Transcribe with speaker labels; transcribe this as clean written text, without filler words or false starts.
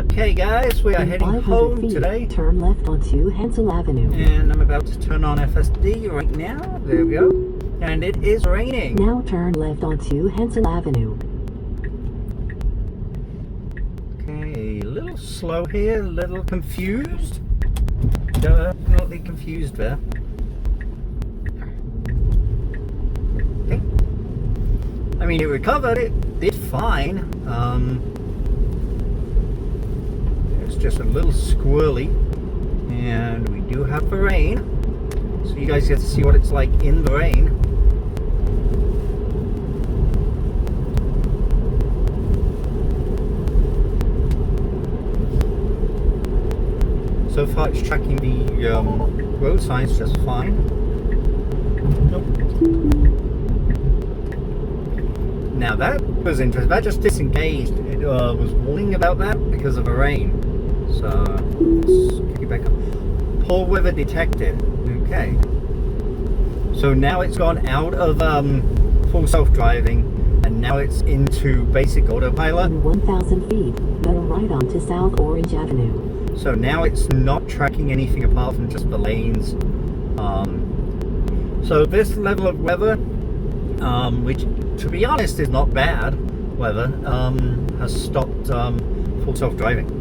Speaker 1: Okay guys, we are
Speaker 2: In
Speaker 1: heading
Speaker 2: 500
Speaker 1: home
Speaker 2: feet,
Speaker 1: today,
Speaker 2: turn left onto Hansel Avenue.
Speaker 1: and I'm about to turn on FSD right now. There we go. And it is raining.
Speaker 2: Now turn left onto Hansel Avenue.
Speaker 1: Okay, a little slow here, a little confused. Definitely confused there. Okay. I mean, it recovered, it did fine. It's just a little squirrely, and we do have the rain, so you guys get to see what it's like in the rain. So far it's tracking the road signs just fine. Nope. Now that was interesting. That just disengaged. It was warning about that because of the rain. So let's pick it back up. Poor weather detected. Okay. So now it's gone out of full self-driving, and now it's into basic autopilot.
Speaker 2: In 1,000 feet, go right onto South Orange Avenue.
Speaker 1: So now it's not tracking anything apart from just the lanes. So this level of weather, which to be honest is not bad weather, has stopped full self-driving.